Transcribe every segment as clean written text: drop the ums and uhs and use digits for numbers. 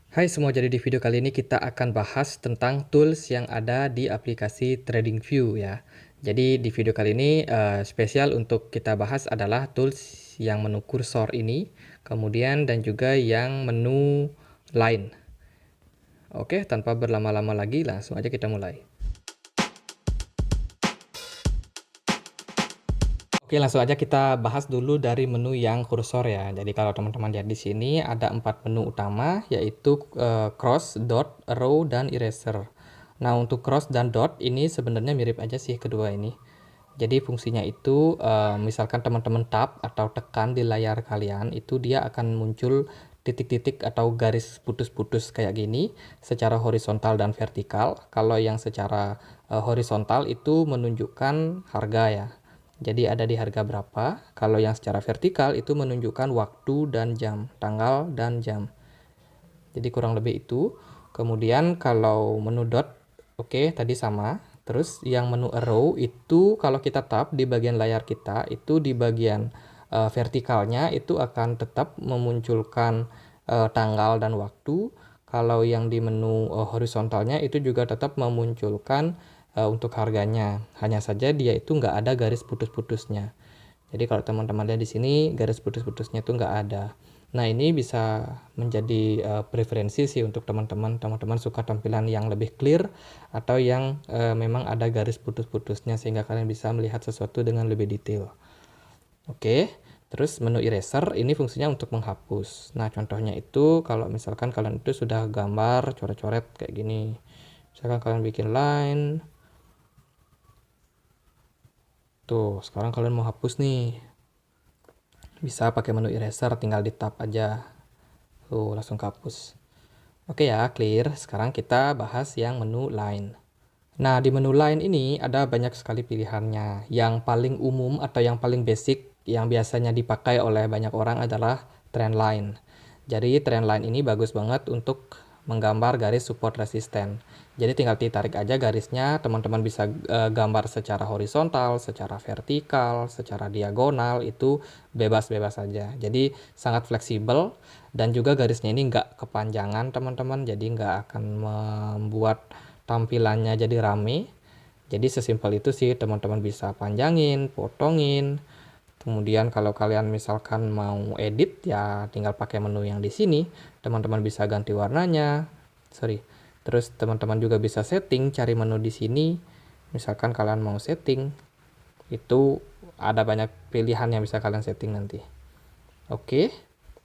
Hai semua, jadi di video kali ini kita akan bahas tentang tools yang ada di aplikasi TradingView ya. Jadi di video kali ini spesial untuk kita bahas adalah tools yang menu kursor ini, kemudian dan juga yang menu line. Oke, tanpa berlama-lama lagi langsung aja kita mulai. Oke, langsung aja kita bahas dulu dari menu yang kursor ya. Jadi kalau teman-teman lihat di sini ada 4 menu utama, yaitu cross, dot, row, dan eraser. Nah, untuk cross dan dot ini sebenarnya mirip aja sih kedua ini. Jadi fungsinya itu misalkan teman-teman tap atau tekan di layar kalian, itu dia akan muncul titik-titik atau garis putus-putus kayak gini secara horizontal dan vertikal. Kalau yang secara horizontal itu menunjukkan harga ya. Jadi ada di harga berapa. Kalau yang secara vertikal itu menunjukkan waktu dan jam, tanggal dan jam. Jadi kurang lebih itu. Kemudian kalau menu dot, oke, tadi sama. Terus yang menu arrow itu kalau kita tap di bagian layar kita, itu di bagian vertikalnya itu akan tetap memunculkan tanggal dan waktu. Kalau yang di menu horizontalnya itu juga tetap memunculkan untuk harganya. Hanya saja dia itu nggak ada garis putus-putusnya. Jadi kalau teman-teman lihat di sini garis putus-putusnya itu nggak ada. Nah, ini bisa menjadi preferensi sih untuk teman-teman. Teman-teman suka tampilan yang lebih clear atau yang memang ada garis putus-putusnya sehingga kalian bisa melihat sesuatu dengan lebih detail. Oke, terus menu eraser ini fungsinya untuk menghapus. Nah, contohnya itu kalau misalkan kalian itu sudah gambar coret-coret kayak gini. Misalkan kalian bikin line. Tuh, sekarang kalian mau hapus nih. Bisa pakai menu eraser, tinggal di tap aja. Tuh, langsung kehapus. Oke ya, clear. Sekarang kita bahas yang menu line. Nah, di menu line ini ada banyak sekali pilihannya. Yang paling umum atau yang paling basic yang biasanya dipakai oleh banyak orang adalah trend line. Jadi trend line ini bagus banget untuk menggambar garis support resisten. Jadi tinggal ditarik aja garisnya, teman-teman bisa gambar secara horizontal, secara vertikal, secara diagonal, itu bebas-bebas saja. Jadi sangat fleksibel dan juga garisnya ini nggak kepanjangan teman-teman, jadi nggak akan membuat tampilannya jadi rame. Jadi sesimpel itu sih, teman-teman bisa panjangin, potongin. Kemudian kalau kalian misalkan mau edit ya tinggal pakai menu yang di sini. Teman-teman bisa ganti warnanya. Sorry. Terus teman-teman juga bisa setting, cari menu di sini. Misalkan kalian mau setting, itu ada banyak pilihan yang bisa kalian setting nanti. Oke.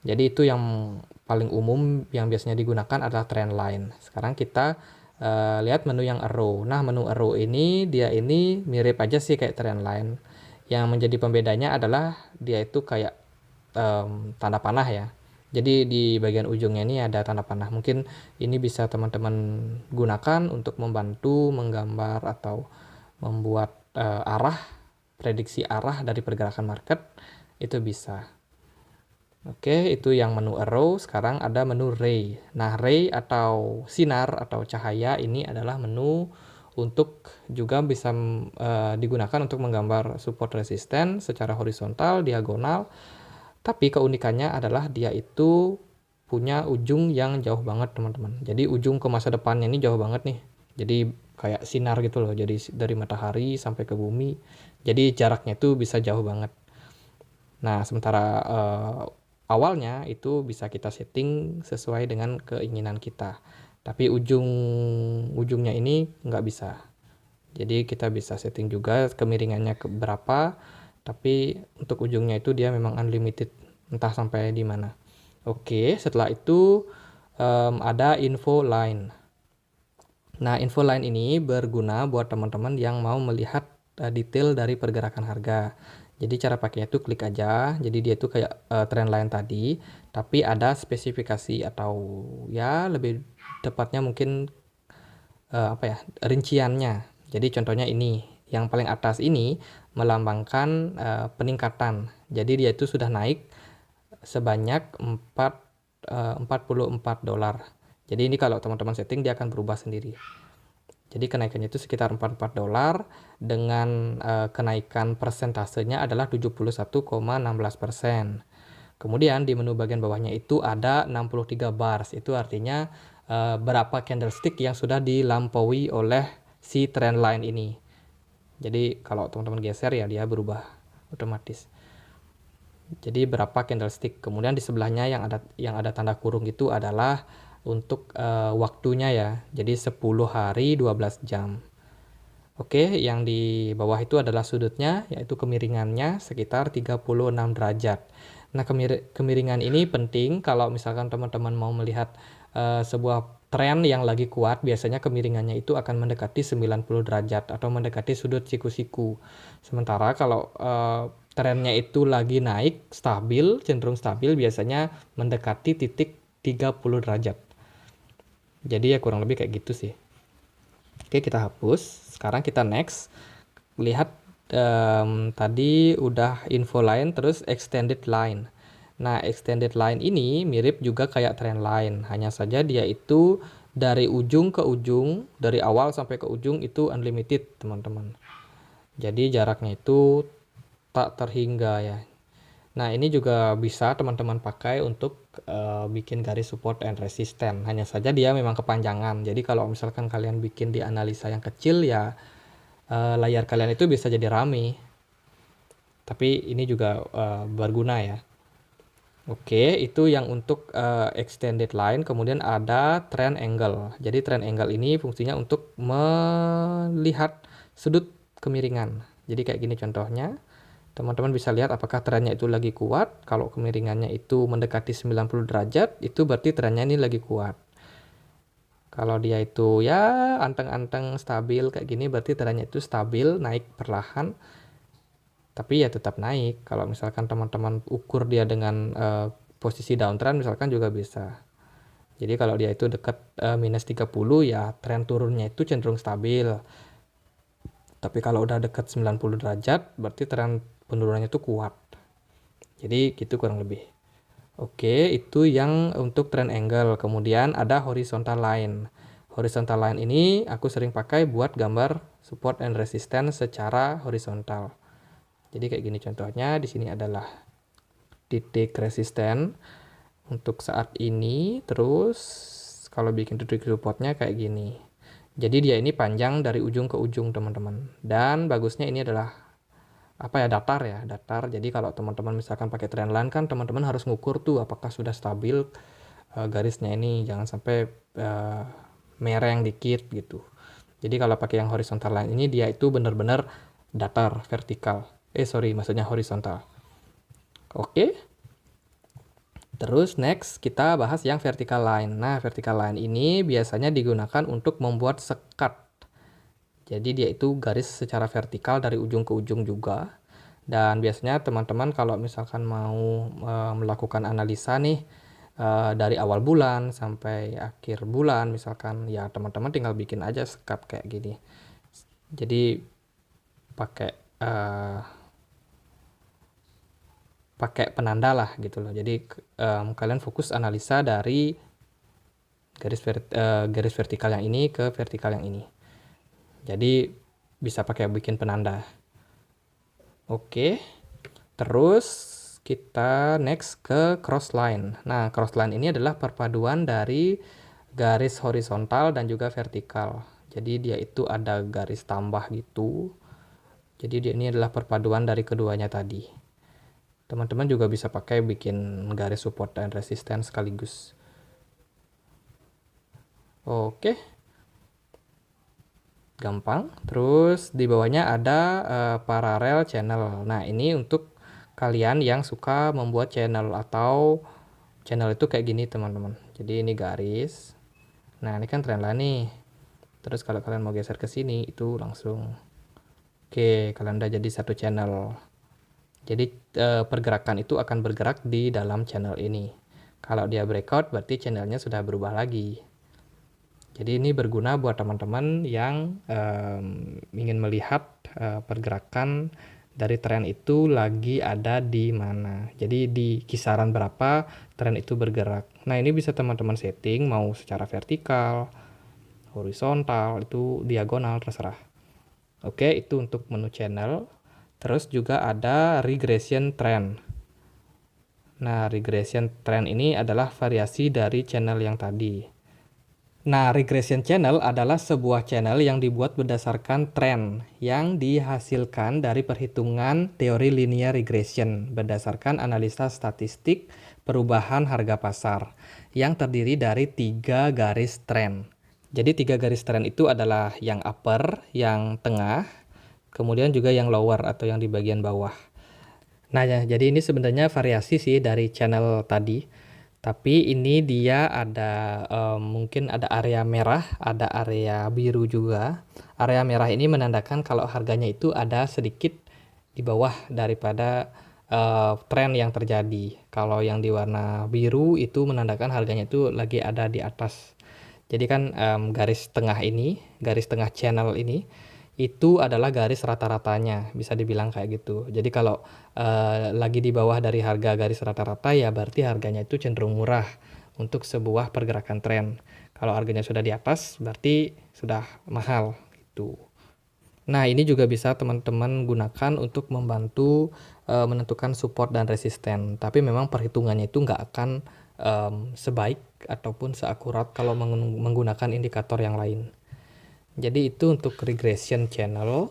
Jadi itu yang paling umum yang biasanya digunakan adalah trend line. Sekarang kita lihat menu yang arrow. Nah, menu arrow ini dia ini mirip aja sih kayak trend line. Yang menjadi pembedanya adalah dia itu kayak tanda panah ya. Jadi di bagian ujungnya ini ada tanda panah. Mungkin ini bisa teman-teman gunakan untuk membantu menggambar atau membuat arah, prediksi arah dari pergerakan market, itu bisa. Oke, itu yang menu arrow. Sekarang ada menu ray. Nah, ray atau sinar atau cahaya ini adalah menu untuk juga bisa digunakan untuk menggambar support resisten secara horizontal, diagonal. Tapi keunikannya adalah dia itu punya ujung yang jauh banget, teman-teman. Jadi ujung ke masa depannya ini jauh banget nih. Jadi kayak sinar gitu loh. Jadi dari matahari sampai ke bumi. Jadi jaraknya itu bisa jauh banget. Nah, sementara awalnya itu bisa kita setting sesuai dengan keinginan kita. Tapi ujungnya ini nggak bisa. Jadi kita bisa setting juga kemiringannya ke berapa, tapi untuk ujungnya itu dia memang unlimited, entah sampai di mana. Oke, setelah itu ada info line. Nah, info line ini berguna buat teman-teman yang mau melihat detail dari pergerakan harga. Jadi cara pakainya itu klik aja. Jadi dia itu kayak trend line tadi, tapi ada spesifikasi atau ya lebih tepatnya mungkin apa ya, rinciannya. Jadi contohnya ini, yang paling atas ini melambangkan peningkatan. Jadi dia itu sudah naik sebanyak 44 dolar. Jadi ini kalau teman-teman setting dia akan berubah sendiri. Jadi kenaikannya itu sekitar 44 dolar dengan kenaikan persentasenya adalah 71,16%. Kemudian di menu bagian bawahnya itu ada 63 bars. Itu artinya berapa candlestick yang sudah dilampaui oleh si trend line ini. Jadi kalau teman-teman geser ya dia berubah otomatis. Jadi berapa candlestick. Kemudian di sebelahnya yang ada tanda kurung itu adalah untuk waktunya ya. Jadi 10 hari 12 jam. Oke, yang di bawah itu adalah sudutnya, yaitu kemiringannya sekitar 36 derajat. Nah, kemiringan ini penting kalau misalkan teman-teman mau melihat sebuah tren yang lagi kuat, biasanya kemiringannya itu akan mendekati 90 derajat atau mendekati sudut siku-siku. Sementara kalau trennya itu lagi naik, stabil, cenderung stabil, biasanya mendekati titik 30 derajat. Jadi ya kurang lebih kayak gitu sih. Oke, kita hapus. Sekarang kita next. Lihat tadi udah info line, terus extended line. Nah, extended line ini mirip juga kayak trend line. Hanya saja dia itu dari ujung ke ujung, dari awal sampai ke ujung itu unlimited, teman-teman. Jadi jaraknya itu tak terhingga ya. Nah, ini juga bisa teman-teman pakai untuk bikin garis support and resistance. Hanya saja dia memang kepanjangan. Jadi kalau misalkan kalian bikin di analisa yang kecil ya layar kalian itu bisa jadi rame. Tapi ini juga berguna ya. Oke, itu yang untuk extended line. Kemudian ada trend angle. Jadi trend angle ini fungsinya untuk melihat sudut kemiringan. Jadi kayak gini contohnya. Teman-teman bisa lihat apakah trennya itu lagi kuat. Kalau kemiringannya itu mendekati 90 derajat, itu berarti trennya ini lagi kuat. Kalau dia itu ya anteng-anteng stabil kayak gini, berarti trennya itu stabil, naik perlahan. Tapi ya tetap naik. Kalau misalkan teman-teman ukur dia dengan posisi downtrend misalkan juga bisa. Jadi kalau dia itu dekat minus 30 ya tren turunnya itu cenderung stabil. Tapi kalau udah dekat 90 derajat berarti tren penurunannya itu kuat. Jadi gitu kurang lebih. Oke, itu yang untuk trend angle. Kemudian ada horizontal line. Horizontal line ini aku sering pakai buat gambar support and resistance secara horizontal. Jadi kayak gini contohnya, di sini adalah titik resisten untuk saat ini, terus kalau bikin titik supportnya kayak gini. Jadi dia ini panjang dari ujung ke ujung teman-teman. Dan bagusnya ini adalah apa ya, datar ya, datar. Jadi kalau teman-teman misalkan pakai trend line kan teman-teman harus ngukur tuh apakah sudah stabil garisnya ini, jangan sampai mereng dikit gitu. Jadi kalau pakai yang horizontal line ini dia itu benar-benar datar, vertikal. Maksudnya horizontal. Oke. Terus next kita bahas yang vertical line. Nah, vertical line ini biasanya digunakan untuk membuat sekat. Jadi dia itu garis secara vertikal dari ujung ke ujung juga. Dan biasanya teman-teman kalau misalkan mau melakukan analisa nih dari awal bulan sampai akhir bulan misalkan, ya teman-teman tinggal bikin aja sekat kayak gini. Jadi pakai penanda lah gitu loh. Jadi kalian fokus analisa dari garis vertikal yang ini ke vertikal yang ini. Jadi bisa pakai bikin penanda. Oke. Terus kita next ke cross line. Nah, cross line ini adalah perpaduan dari garis horizontal dan juga vertikal. Jadi dia itu ada garis tambah gitu. Jadi dia ini adalah perpaduan dari keduanya tadi. Teman-teman juga bisa pakai bikin garis support dan resistance sekaligus. Oke. Gampang. Terus di bawahnya ada parallel channel. Nah, ini untuk kalian yang suka membuat channel atau channel itu kayak gini, teman-teman. Jadi ini garis. Nah, ini kan trend line nih. Terus kalau kalian mau geser ke sini itu langsung. Oke, kalian udah jadi satu channel. Jadi pergerakan itu akan bergerak di dalam channel ini. Kalau dia breakout berarti channelnya sudah berubah lagi. Jadi ini berguna buat teman-teman yang ingin melihat pergerakan dari tren itu lagi ada di mana. Jadi di kisaran berapa tren itu bergerak. Nah, ini bisa teman-teman setting mau secara vertikal, horizontal, itu diagonal, terserah. Oke, itu untuk menu channel. Terus juga ada regression trend. Nah, regression trend ini adalah variasi dari channel yang tadi. Nah, regression channel adalah sebuah channel yang dibuat berdasarkan tren yang dihasilkan dari perhitungan teori linear regression berdasarkan analisa statistik perubahan harga pasar yang terdiri dari 3 garis tren. Jadi 3 garis tren itu adalah yang upper, yang tengah, kemudian juga yang lower atau yang di bagian bawah. Nah, ya, jadi ini sebenarnya variasi sih dari channel tadi. Tapi ini dia ada mungkin ada area merah, ada area biru juga. Area merah ini menandakan kalau harganya itu ada sedikit di bawah daripada tren yang terjadi. Kalau yang di warna biru itu menandakan harganya itu lagi ada di atas. Jadi kan garis tengah ini, garis tengah channel ini itu adalah garis rata-ratanya, bisa dibilang kayak gitu. Jadi kalau lagi di bawah dari harga garis rata-rata ya berarti harganya itu cenderung murah untuk sebuah pergerakan tren. Kalau harganya sudah di atas berarti sudah mahal gitu. Nah, ini juga bisa teman-teman gunakan untuk membantu menentukan support dan resisten. Tapi memang perhitungannya itu nggak akan sebaik ataupun seakurat kalau menggunakan indikator yang lain. Jadi itu untuk regression channel.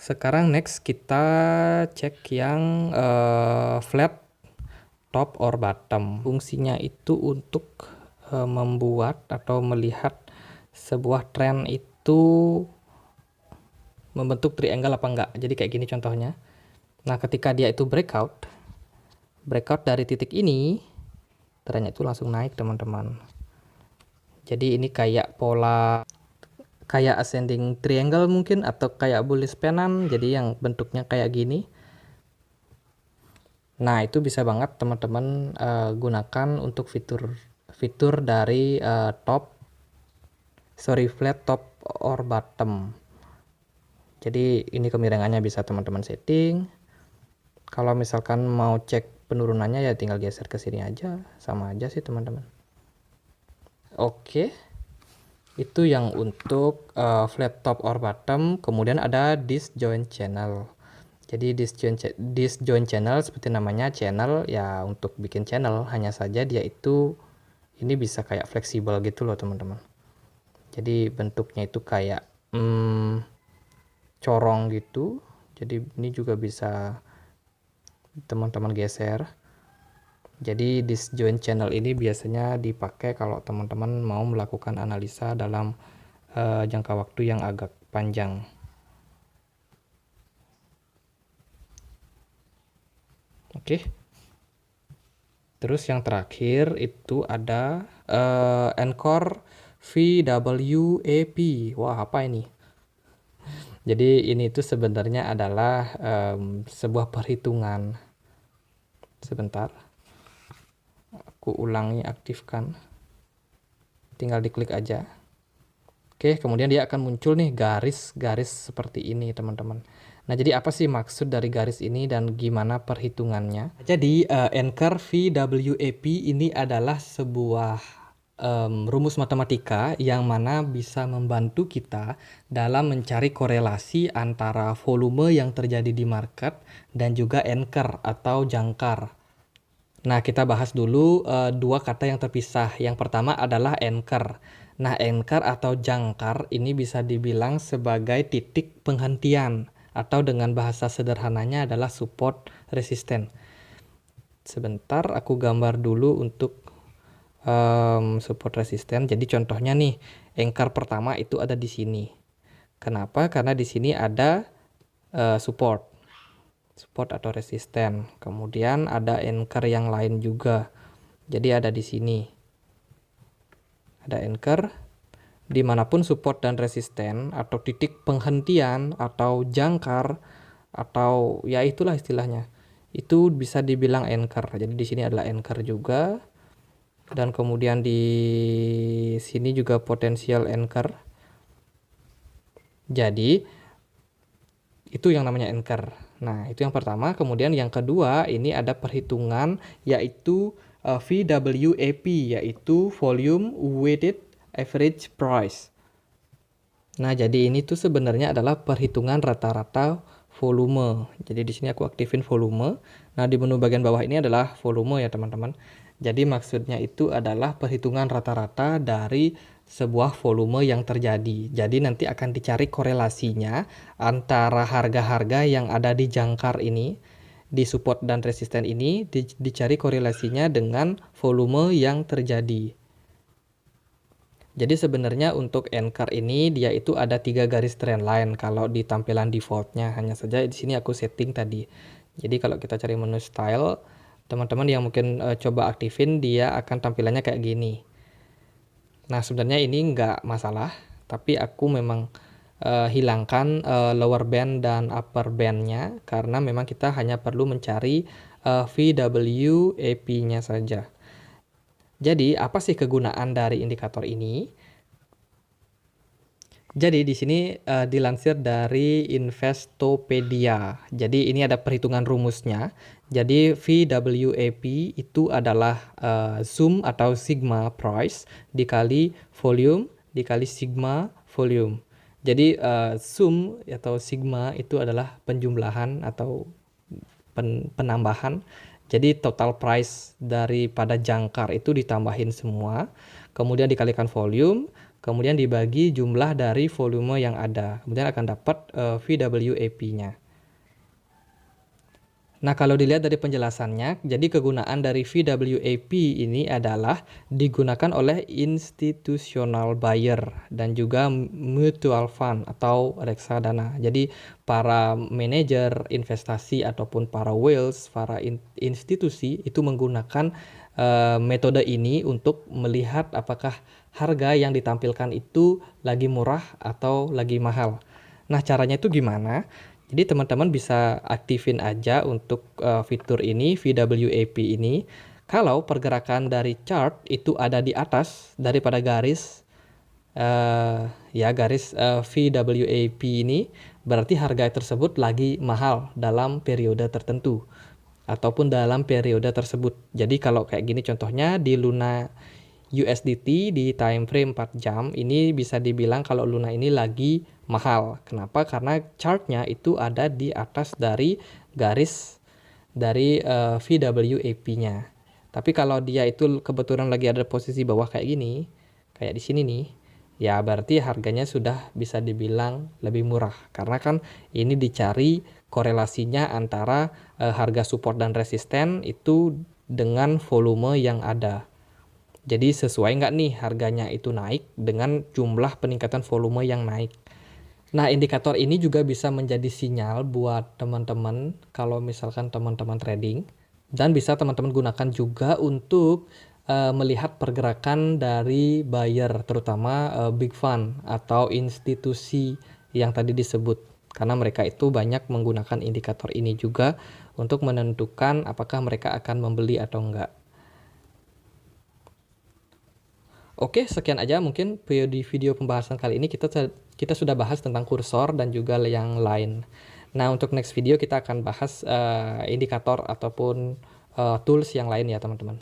Sekarang next kita cek yang flat top or bottom. Fungsinya itu untuk membuat atau melihat sebuah tren itu membentuk triangle apa enggak. Jadi kayak gini contohnya. Nah, ketika dia itu breakout dari titik ini, trennya itu langsung naik, teman-teman. Jadi ini kayak pola kayak ascending triangle mungkin atau kayak bullish pennant, jadi yang bentuknya kayak gini. Nah, itu bisa banget teman-teman gunakan untuk fitur dari flat top or bottom. Jadi ini kemiringannya bisa teman-teman setting. Kalau misalkan mau cek penurunannya ya tinggal geser ke sini aja, sama aja sih teman-teman. Oke. Itu yang untuk flat top or bottom. Kemudian ada disjoint channel. Jadi disjoint channel seperti namanya channel ya, untuk bikin channel, hanya saja dia itu ini bisa kayak fleksibel gitu loh teman-teman. Jadi bentuknya itu kayak corong gitu. Jadi ini juga bisa teman-teman geser. Jadi disjoint channel ini biasanya dipakai kalau teman-teman mau melakukan analisa dalam jangka waktu yang agak panjang. Oke. Terus yang terakhir itu ada Anchor VWAP. Wah, apa ini? Jadi ini tuh sebenarnya adalah sebuah perhitungan. Sebentar. Aku ulangi, aktifkan. Tinggal diklik aja. Oke, kemudian dia akan muncul nih garis-garis seperti ini, teman-teman. Nah, jadi apa sih maksud dari garis ini dan gimana perhitungannya? Jadi Anchor VWAP ini adalah sebuah rumus matematika yang mana bisa membantu kita dalam mencari korelasi antara volume yang terjadi di market dan juga anchor atau jangkar. Nah, kita bahas dulu dua kata yang terpisah. Yang pertama adalah anchor. Nah, anchor atau jangkar ini bisa dibilang sebagai titik penghentian atau dengan bahasa sederhananya adalah support resisten. Sebentar, aku gambar dulu untuk support resisten. Jadi contohnya nih, anchor pertama itu ada di sini. Kenapa? Karena di sini ada support atau resisten. Kemudian ada anchor yang lain juga. Jadi ada di sini. Ada anchor dimanapun support dan resisten atau titik penghentian atau jangkar atau ya itulah istilahnya. Itu bisa dibilang anchor. Jadi di sini adalah anchor juga. Dan kemudian di sini juga potensial anchor. Jadi itu yang namanya anchor. Nah, itu yang pertama. Kemudian yang kedua, ini ada perhitungan yaitu VWAP, yaitu Volume Weighted Average Price. Nah, jadi ini tuh sebenarnya adalah perhitungan rata-rata volume. Jadi di sini aku aktifin volume. Nah, di menu bagian bawah ini adalah volume ya teman-teman. Jadi maksudnya itu adalah perhitungan rata-rata dari sebuah volume yang terjadi. Jadi nanti akan dicari korelasinya antara harga-harga yang ada di jangkar ini, di support dan resisten ini, dicari korelasinya dengan volume yang terjadi. Jadi sebenarnya untuk anchor ini dia itu ada 3 garis trendline kalau di tampilan defaultnya. Hanya saja di sini aku setting tadi. Jadi kalau kita cari menu style, teman-teman yang mungkin coba aktifin, dia akan tampilannya kayak gini. Nah sebenarnya ini nggak masalah, tapi aku memang hilangkan lower band dan upper bandnya karena memang kita hanya perlu mencari VWAP-nya saja. Jadi, apa sih kegunaan dari indikator ini? Jadi, di sini dilansir dari Investopedia. Jadi, ini ada perhitungan rumusnya. Jadi, VWAP itu adalah sum atau sigma price dikali volume dikali sigma volume. Jadi, sum atau sigma itu adalah penjumlahan atau penambahan. Jadi total price daripada jangkar itu ditambahin semua, kemudian dikalikan volume, kemudian dibagi jumlah dari volume yang ada. Kemudian akan dapat VWAP-nya. Nah, kalau dilihat dari penjelasannya, jadi kegunaan dari VWAP ini adalah digunakan oleh institutional buyer dan juga mutual fund atau reksadana. Jadi, para manajer investasi ataupun para whales, para institusi itu menggunakan metode ini untuk melihat apakah harga yang ditampilkan itu lagi murah atau lagi mahal. Nah, caranya itu gimana? Jadi teman-teman bisa aktifin aja untuk fitur ini, VWAP ini. Kalau pergerakan dari chart itu ada di atas daripada garis garis VWAP ini, berarti harga tersebut lagi mahal dalam periode tertentu ataupun dalam periode tersebut. Jadi kalau kayak gini contohnya di Luna USDT di time frame 4 jam ini bisa dibilang kalau Luna ini lagi mahal. Kenapa? Karena chartnya itu ada di atas dari garis dari VWAP-nya. Tapi kalau dia itu kebetulan lagi ada posisi bawah kayak gini, kayak di sini nih, ya berarti harganya sudah bisa dibilang lebih murah. Karena kan ini dicari korelasinya antara harga support dan resisten itu dengan volume yang ada. Jadi sesuai nggak nih harganya itu naik dengan jumlah peningkatan volume yang naik. Nah, indikator ini juga bisa menjadi sinyal buat teman-teman kalau misalkan teman-teman trading. Dan bisa teman-teman gunakan juga untuk melihat pergerakan dari buyer, terutama big fund atau institusi yang tadi disebut. Karena mereka itu banyak menggunakan indikator ini juga untuk menentukan apakah mereka akan membeli atau enggak. Oke, sekian aja mungkin di video pembahasan kali ini kita sudah bahas tentang kursor dan juga yang lain. Nah, untuk next video kita akan bahas indikator ataupun tools yang lain ya teman-teman.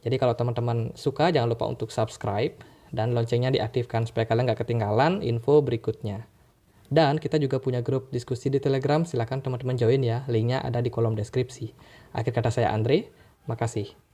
Jadi kalau teman-teman suka jangan lupa untuk subscribe dan loncengnya diaktifkan supaya kalian nggak ketinggalan info berikutnya. Dan kita juga punya grup diskusi di Telegram, silahkan teman-teman join ya, linknya ada di kolom deskripsi. Akhir kata saya Andre, makasih.